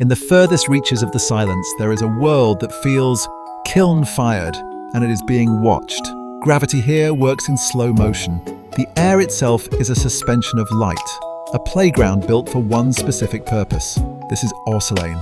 In the furthest reaches of the silence, there is a world that feels kiln-fired, and it is being watched. Gravity here works in slow motion. The air itself is a suspension of light, a playground built for one specific purpose. This is Aurcelain.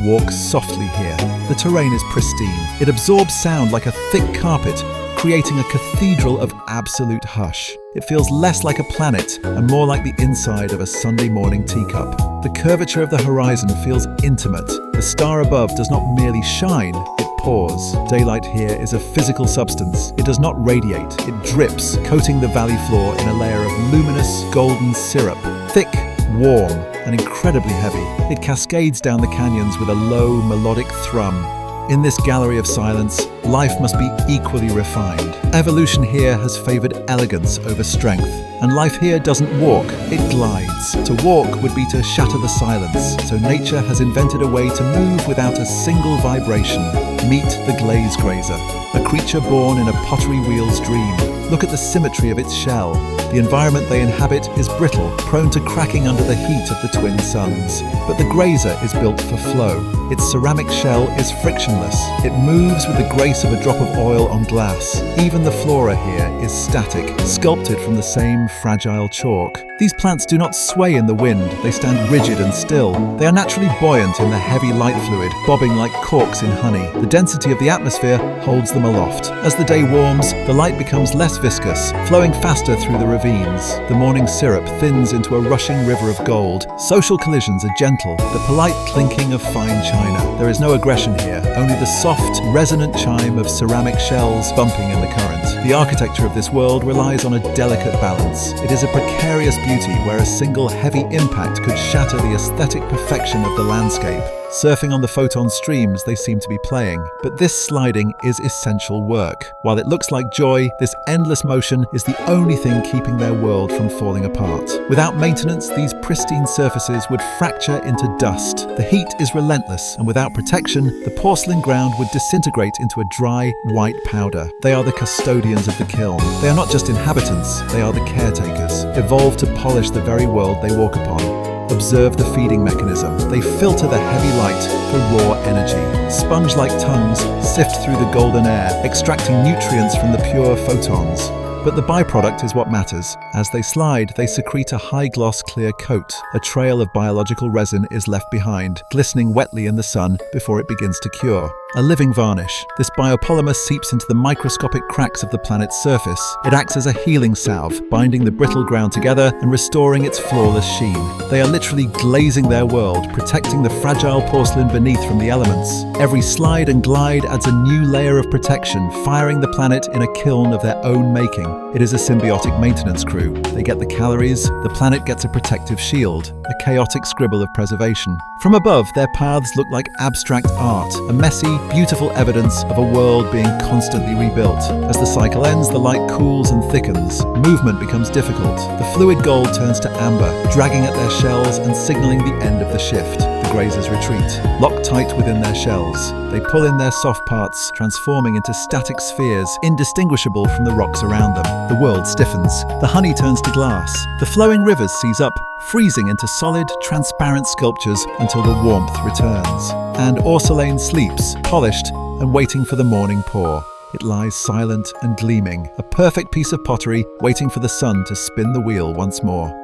Walk softly here. The terrain is pristine. It absorbs sound like a thick carpet, creating a cathedral of absolute hush. It feels less like a planet and more like the inside of a Sunday morning teacup. The curvature of the horizon feels intimate. The star above does not merely shine, it pours. Daylight here is a physical substance. It does not radiate, it drips, coating the valley floor in a layer of luminous golden syrup. Thick, warm, and incredibly heavy. It cascades down the canyons with a low, melodic thrum. In this gallery of silence, life must be equally refined. Evolution here has favored elegance over strength, and life here doesn't walk, it glides. To walk would be to shatter the silence, so nature has invented a way to move without a single vibration. Meet the Glaze-Grazer, a creature born in a pottery wheel's dream. Look at the symmetry of its shell. The environment they inhabit is brittle, prone to cracking under the heat of the twin suns. But the grazer is built for flow. Its ceramic shell is frictionless. It moves with the grace of a drop of oil on glass. Even the flora here is static, sculpted from the same fragile chalk. These plants do not sway in the wind, they stand rigid and still. They are naturally buoyant in the heavy light fluid, bobbing like corks in honey. The density of the atmosphere holds them aloft. As the day warms, the light becomes less viscous, flowing faster through the ravines. The morning syrup thins into a rushing river of gold. Social collisions are gentle, the polite clinking of fine china. There is no aggression here, only the soft, resonant chime of ceramic shells bumping in the current. The architecture of this world relies on a delicate balance. It is a precarious beauty where a single heavy impact could shatter the aesthetic perfection of the landscape. Surfing on the photon streams they seem to be playing, but this sliding is essential work. While it looks like joy, this endless motion is the only thing keeping their world from falling apart. Without maintenance, these pristine surfaces would fracture into dust. The heat is relentless, and without protection, the porcelain ground would disintegrate into a dry, white powder. They are the custodians of the kiln. They are not just inhabitants, they are the caretakers, evolved to polish the very world they walk upon. Observe the feeding mechanism. They filter the heavy light for raw energy. Sponge-like tongues sift through the golden air, extracting nutrients from the pure photons. But the byproduct is what matters. As they slide, they secrete a high-gloss clear coat. A trail of biological resin is left behind, glistening wetly in the sun before it begins to cure. A living varnish. This biopolymer seeps into the microscopic cracks of the planet's surface. It acts as a healing salve, binding the brittle ground together and restoring its flawless sheen. They are literally glazing their world, protecting the fragile porcelain beneath from the elements. Every slide and glide adds a new layer of protection, firing the planet in a kiln of their own making. It is a symbiotic maintenance crew. They get the calories, the planet gets a protective shield, a chaotic scribble of preservation. From above, their paths look like abstract art, a messy, beautiful evidence of a world being constantly rebuilt. As the cycle ends, the light cools and thickens. Movement becomes difficult. The fluid gold turns to amber, dragging at their shells and signaling the end of the shift. The grazers retreat, locked tight within their shells. They pull in their soft parts, transforming into static spheres, indistinguishable from the rocks around them. The world stiffens. The honey turns to glass. The flowing rivers seize up, freezing into solid, transparent sculptures until the warmth returns. And Aurcelain sleeps, polished and waiting for the morning pour. It lies silent and gleaming, a perfect piece of pottery waiting for the sun to spin the wheel once more.